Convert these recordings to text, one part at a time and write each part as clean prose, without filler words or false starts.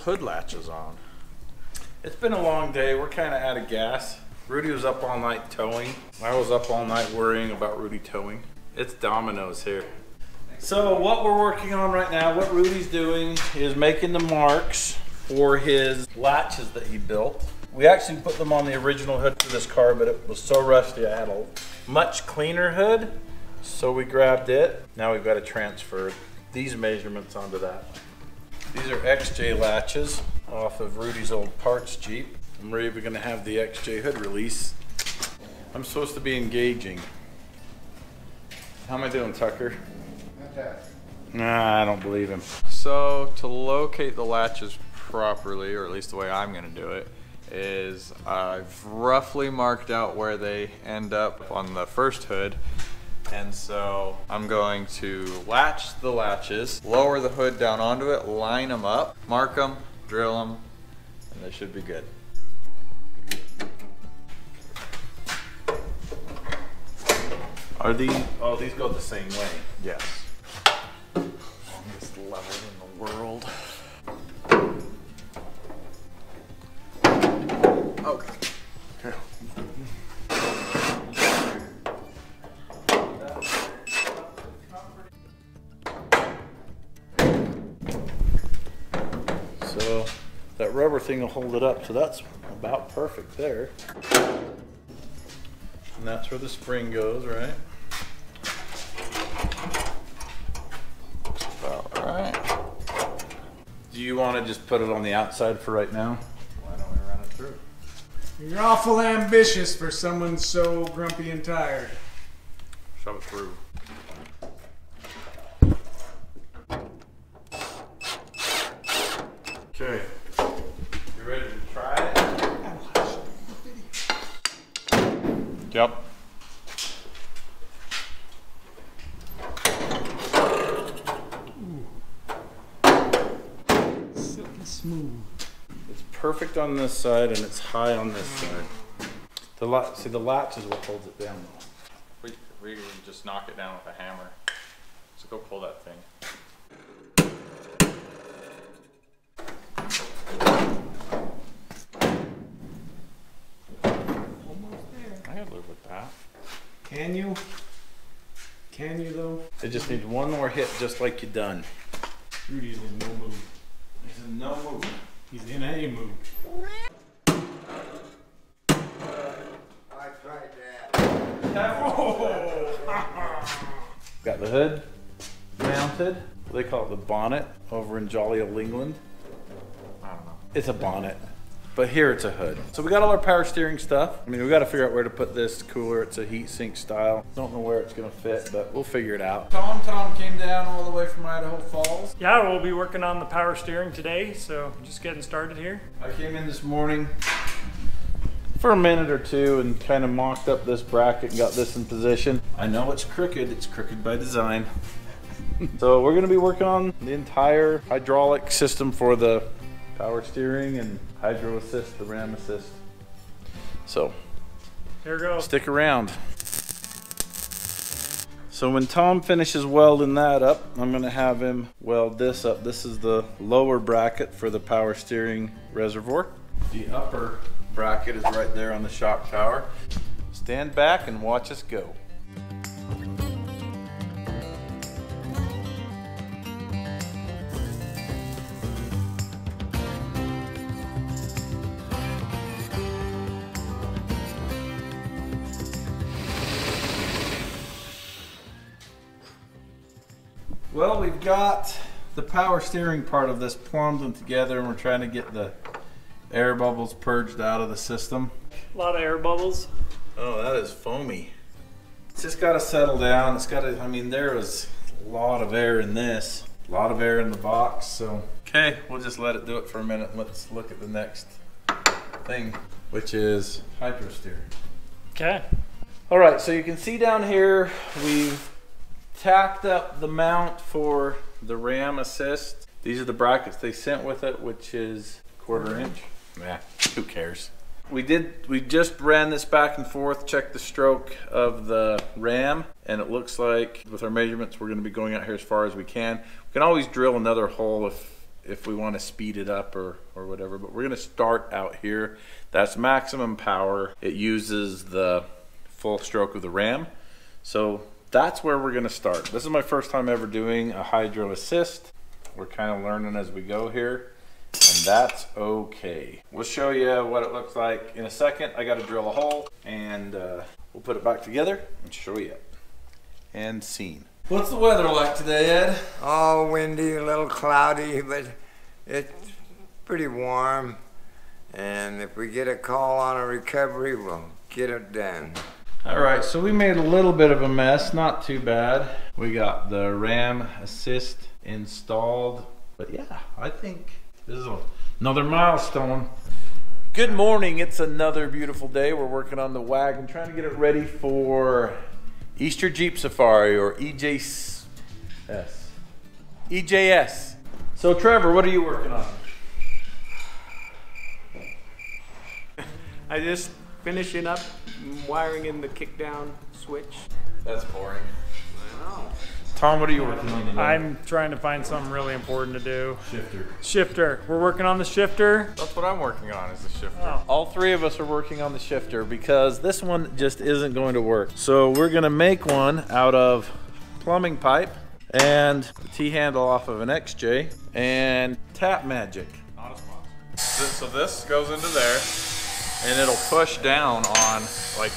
hood latches on. It's been a long day. We're kind of out of gas. Rudy was up all night towing. I was up all night worrying about Rudy towing. It's Domino's here. So what we're working on right now, what Rudy's doing is making the marks for his latches that he built. We actually put them on the original hood for this car, but it was so rusty I had a much cleaner hood. So we grabbed it. Now we've got to transfer these measurements onto that. These are XJ latches off of Rudy's old parts Jeep. And we're even going to have the XJ hood release. I'm supposed to be engaging. How am I doing, Tucker? Fantastic. Nah, I don't believe him. So to locate the latches properly, or at least the way I'm going to do it, is I've roughly marked out where they end up on the first hood. And so I'm going to latch the latches, lower the hood down onto it, line them up, mark them, drill them, and they should be good. Are these, oh, these go the same way. Yes. Longest level in the world. Okay. So that rubber thing will hold it up, so that's about perfect there. And that's where the spring goes, right? About right. Do you want to just put it on the outside for right now? Why don't we run it through? You're awful ambitious for someone so grumpy and tired. Shove it through. Okay. You ready to try it? Yep. Silky smooth. It's perfect on this side and it's high on this side. See, the latch is what holds it down though. We can just knock it down with a hammer. So go pull that thing. I gotta live with that. Can you? Can you though? It just needs one more hit just like you done. Rudy's in no mood. He's in no mood. He's in a mood. I tried that. Got the hood mounted. They call it the bonnet over in jolly old England. I don't know. It's a bonnet, but here it's a hood. So we got all our power steering stuff. I mean, we got to figure out where to put this cooler. It's a heat sink style. Don't know where it's gonna fit, but we'll figure it out. Tom came down all the way from Idaho Falls. Yeah, we'll be working on the power steering today, so just getting started here. I came in this morning for a minute or two and kind of mocked up this bracket and got this in position. I know it's crooked by design. So we're gonna be working on the entire hydraulic system for the power steering and hydro assist, the ram assist. So Here goes. stick around. So when Tom finishes welding that up, I'm gonna have him weld this up. This is the lower bracket for the power steering reservoir. The upper bracket is right there on the shock tower. Stand back and watch us go. Well, we've got the power steering part of this plumbed and together, and we're trying to get the air bubbles purged out of the system. A lot of air bubbles. Oh, that is foamy. It's just got to settle down. It's got to, I mean, there was a lot of air in this, a lot of air in the box. So, okay, we'll just let it do it for a minute. Let's look at the next thing, which is hydro steering. Okay. All right, so you can see down here, we've tacked up the mount for the ram assist. These are the brackets they sent with it, which is 1/4 inch. Nah, who cares? We just ran this back and forth, checked the stroke of the ram, and it looks like with our measurements, we're gonna be going out here as far as we can. We can always drill another hole if we want to speed it up or whatever, but we're going to start out here. That's maximum power. It uses the full stroke of the ram. So that's where we're going to start. This is my first time ever doing a hydro assist. We're kind of learning as we go here, and that's okay. We'll show you what it looks like in a second. I got to drill a hole, and we'll put it back together and show you it. And scene. What's the weather like today, Ed? Oh, windy, a little cloudy, but it's pretty warm. And if we get a call on a recovery, we'll get it done. All right, so we made a little bit of a mess, not too bad. We got the ram assist installed, but yeah, I think this is another milestone. Good morning, it's another beautiful day. We're working on the wagon, trying to get it ready for Easter Jeep Safari, or EJS. EJS. So Trevor, what are you working on? I just finishing up wiring in the kick down switch. That's boring. I know. Tom, what are you working on today? I'm trying to find something really important to do. Shifter. Shifter. We're working on the shifter. That's what I'm working on, is the shifter. Oh. All three of us are working on the shifter because this one just isn't going to work. So we're gonna make one out of plumbing pipe and the T-handle off of an XJ and tap magic. Not a sponsor. So this goes into there, and it'll push down on like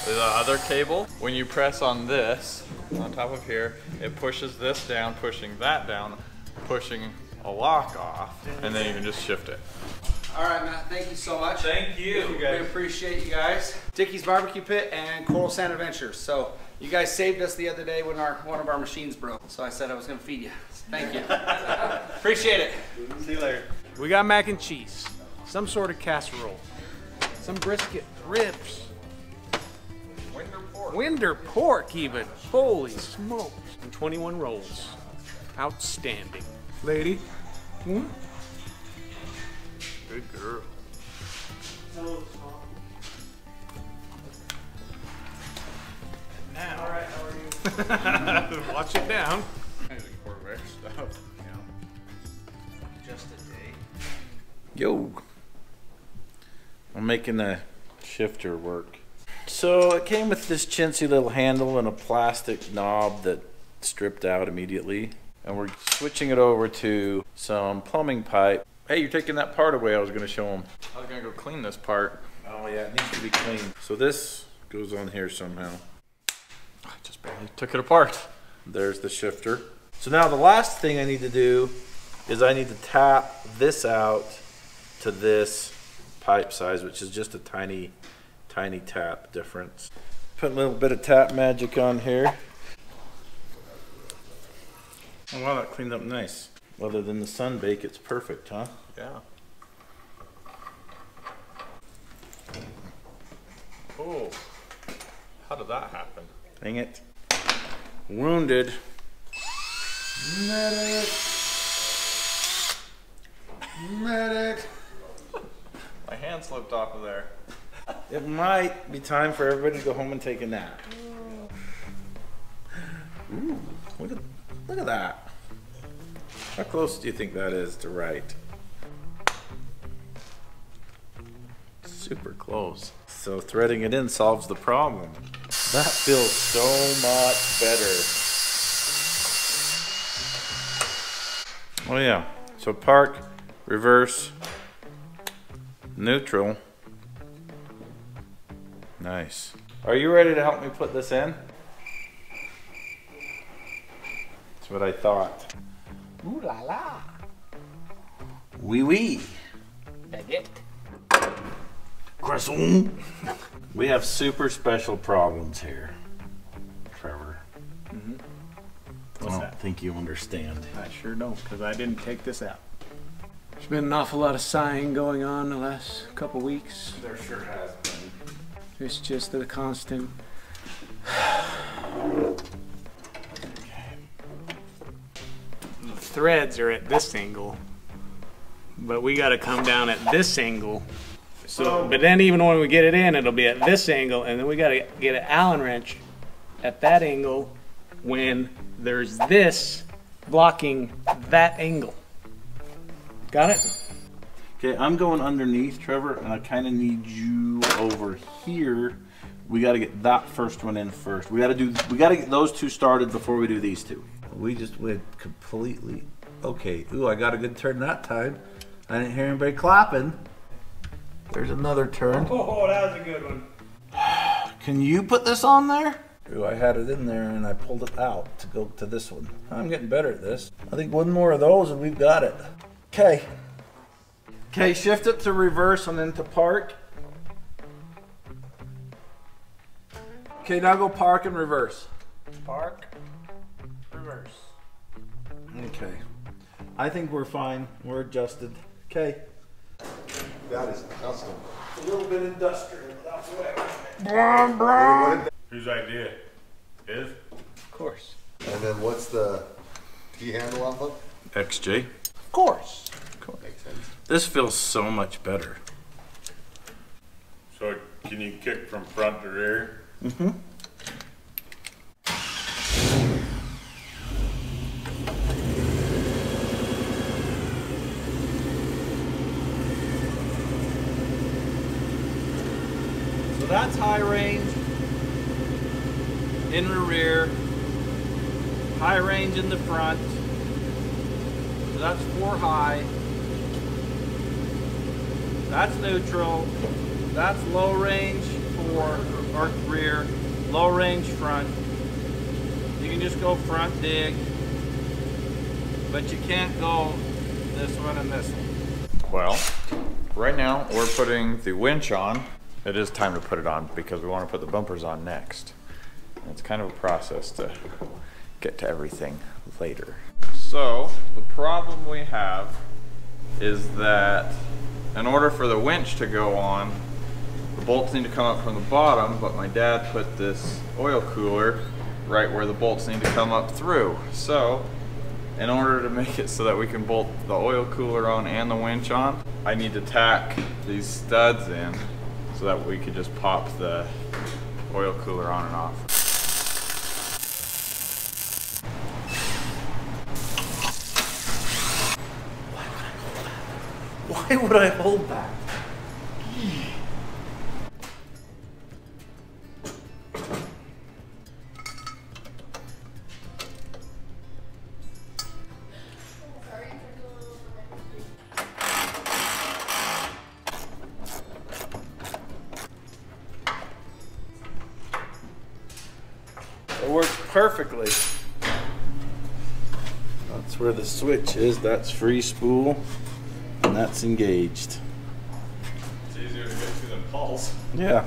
the other cable. When you press on this, on top of here, it pushes this down, pushing that down, pushing a lock off, and then you can just shift it. All right, Matt, thank you so much. Thank you. We appreciate you guys. Dickie's Barbecue Pit and Coral Sand Adventures. So you guys saved us the other day when one of our machines broke. So I said I was gonna feed you. Thank you. Appreciate it. See you later. We got mac and cheese, some sort of casserole, some brisket, ribs, Winder pork even. Holy smokes. And 21 rolls. Outstanding. Lady. Hmm? Good girl. Now, all right, how are you? Watch it down. Corvair stuff. Just a day. Yo. I'm making the shifter work. So it came with this chintzy little handle and a plastic knob that stripped out immediately. And we're switching it over to some plumbing pipe. Hey, you're taking that part away I was gonna show them. I was gonna go clean this part. Oh yeah, it needs to be cleaned. So this goes on here somehow. I just barely took it apart. There's the shifter. So now the last thing I need to do is I need to tap this out to this pipe size, which is just a tiny tap difference. Put a little bit of tap magic on here. Oh wow, that cleaned up nice. Other than the sun bake, it's perfect, huh? Yeah. Oh, how did that happen? Dang it. Wounded. Medic! Medic! My hand slipped off of there. It might be time for everybody to go home and take a nap. Ooh, look at that. How close do you think that is to right? Super close. So threading it in solves the problem. That feels so much better. Oh yeah, so park, reverse, neutral. Nice. Are you ready to help me put this in? That's what I thought. Ooh la la. Oui, oui. Baguette. Croissant. We have super special problems here, Trevor. I don't think you understand. I sure don't, because I didn't take this out. There's been an awful lot of sighing going on the last couple weeks. There sure has been. It's just a constant. The threads are at this angle, but we got to come down at this angle. So, but then even when we get it in, it'll be at this angle, and then we got to get an Allen wrench at that angle when there's this blocking that angle. Got it? Okay, I'm going underneath, Trevor, and I kind of need you over here. We got to get that first one in first. We got to get those two started before we do these two. We just went completely okay. Ooh, I got a good turn that time. I didn't hear anybody clapping. There's another turn. Oh, that was a good one. Can you put this on there? Ooh, I had it in there and I pulled it out to go to this one. I'm getting better at this. I think one more of those and we've got it. Okay. Okay, shift it to reverse and then to park. Okay, now go park and reverse. Park, reverse. Okay. I think we're fine. We're adjusted. Okay. That is custom. A little bit industrial without sweat. Whose idea? His? Of course. And then what's the key handle off of? XJ. Of course. Makes sense. This feels so much better. So can you kick from front to rear? Mm-hmm. So that's high range in the rear, high range in the front. So that's 4 high. That's neutral. That's low range for or rear, low range front. You can just go front dig, but you can't go this one and this one. Well, right now we're putting the winch on. It is time to put it on because we want to put the bumpers on next. It's kind of a process to get to everything later. So the problem we have is that in order for the winch to go on, the bolts need to come up from the bottom, but my dad put this oil cooler right where the bolts need to come up through. So in order to make it so that we can bolt the oil cooler on and the winch on, I need to tack these studs in so that we could just pop the oil cooler on and off. Why would I hold that? It works perfectly. That's where the switch is. That's free spool. And that's engaged. It's easier to get to than pulse. Yeah.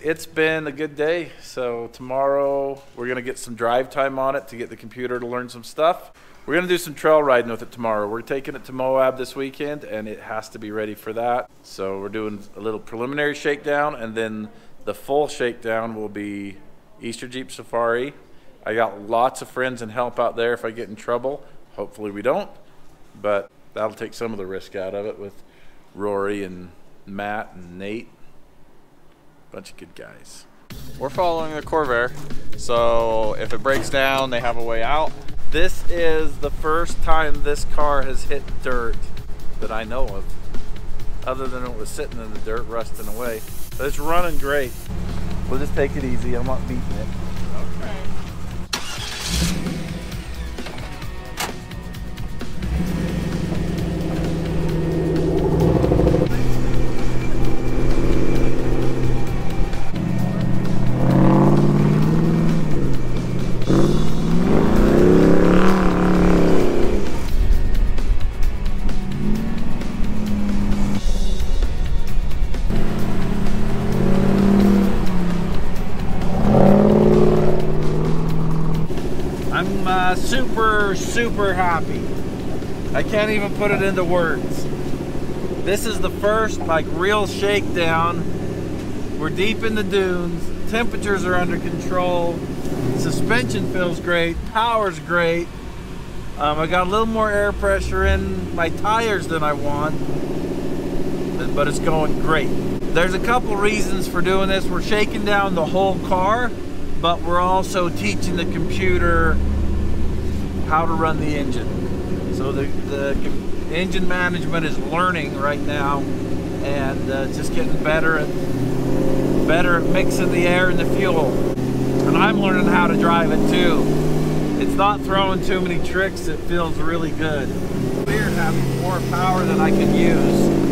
It's been a good day. So tomorrow we're gonna get some drive time on it to get the computer to learn some stuff. We're gonna do some trail riding with it tomorrow. We're taking it to Moab this weekend and it has to be ready for that. So we're doing a little preliminary shakedown and then the full shakedown will be Easter Jeep Safari. I got lots of friends and help out there if I get in trouble. Hopefully we don't, but that'll take some of the risk out of it with Rory and Matt and Nate. Bunch of good guys. We're following the Corvair, so if it breaks down, they have a way out. This is the first time this car has hit dirt that I know of, other than it was sitting in the dirt rusting away. But it's running great. We'll just take it easy. I'm not beating it. Okay. Super happy. I can't even put it into words. This is the first like real shakedown. We're deep in the dunes. Temperatures are under control. Suspension feels great. Power's great. I got a little more air pressure in my tires than I want, but it's going great. There's a couple reasons for doing this. We're shaking down the whole car, but we're also teaching the computer how to run the engine. So the engine management is learning right now, and it's just getting better at mixing the air and the fuel. And I'm learning how to drive it too. It's not throwing too many tricks, it feels really good. We're having more power than I can use.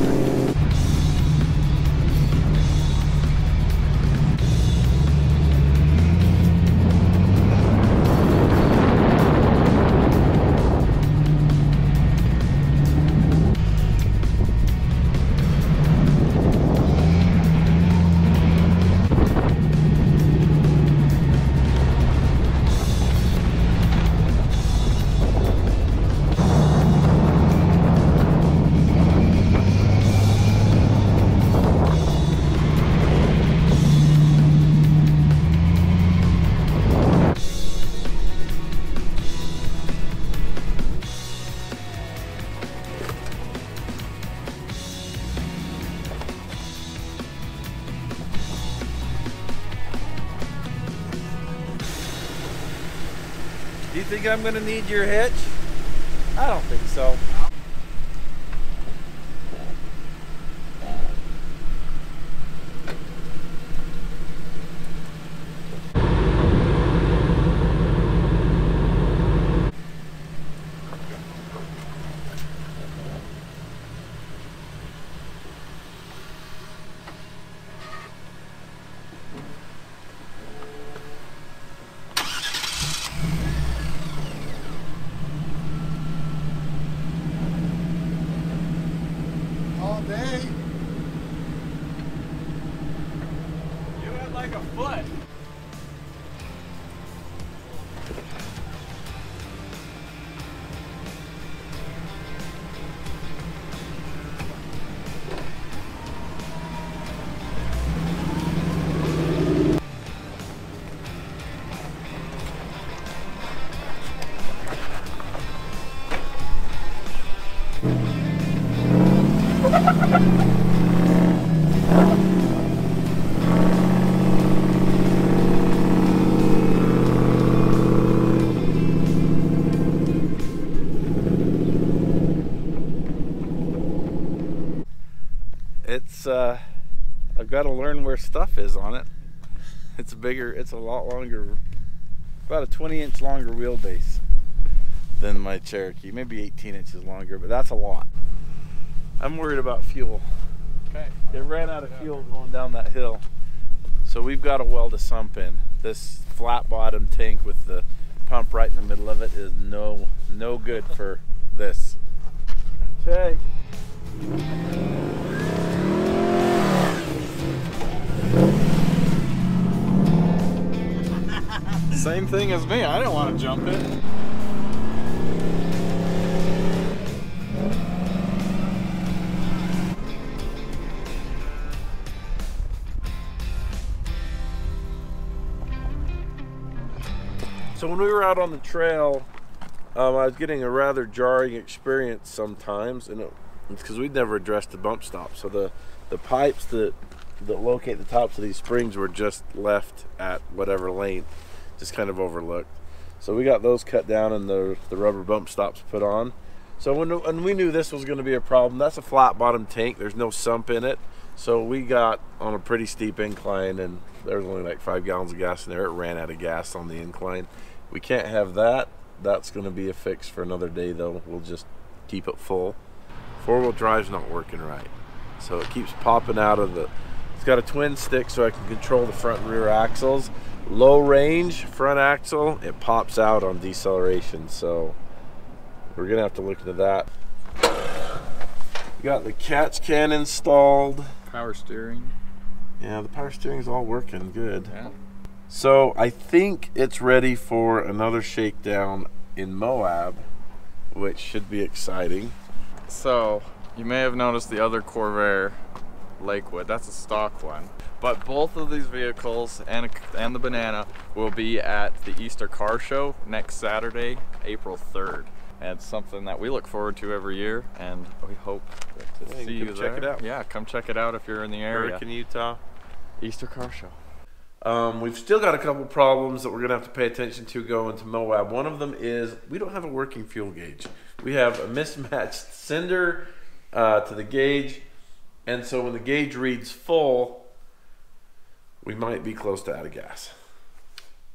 Do you think I'm gonna need your hitch? I don't think so. All day. You had like a foot. It's I've got to learn where stuff is on it. It's bigger, it's a lot longer, about a 20-inch longer wheelbase than my Cherokee, maybe 18 inches longer, but that's a lot. I'm worried about fuel. Okay. It ran out of fuel going down that hill. So we've got to weld a sump in. This flat bottom tank with the pump right in the middle of it is no good for this. Okay. Same thing as me. I didn't want to jump it. So when we were out on the trail, I was getting a rather jarring experience sometimes, and it's because we'd never addressed the bump stop. So the pipes that locate the tops of these springs were just left at whatever length, just kind of overlooked. So we got those cut down and the rubber bump stops put on. So when we knew this was going to be a problem, that's a flat bottom tank. There's no sump in it. So we got on a pretty steep incline, and there was only like 5 gallons of gas in there. It ran out of gas on the incline. We can't have that. That's going to be a fix for another day though. We'll just keep it full. 4-wheel drive's not working right. So it keeps popping out of the, it's got a twin stick so I can control the front and rear axles. Low range front axle, it pops out on deceleration. So we're gonna have to look into that. We got the catch can installed. Power steering. Yeah, the power steering's all working good. Yeah. So I think it's ready for another shakedown in Moab, which should be exciting. So you may have noticed the other Corvair Lakewood. That's a stock one. But both of these vehicles and the Banana will be at the Easter Car Show next Saturday, April 3rd. And it's something that we look forward to every year, and we hope to see you there. Check it out. Yeah, come check it out if you're in the area. Hurricane, Utah. Easter Car Show. We've still got a couple problems that we're gonna have to pay attention to going to Moab. One of them is we don't have a working fuel gauge. We have a mismatched sender to the gauge, and so when the gauge reads full, we might be close to out of gas.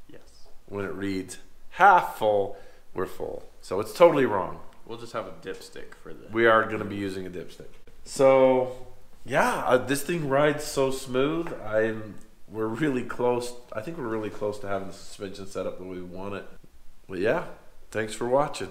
Yes. When it reads half full, we're full. So it's totally wrong. We'll just have a dipstick for the. We are gonna be using a dipstick. So yeah, this thing rides so smooth. We're really close. I think we're really close to having the suspension set up the way we want it. But yeah, thanks for watching.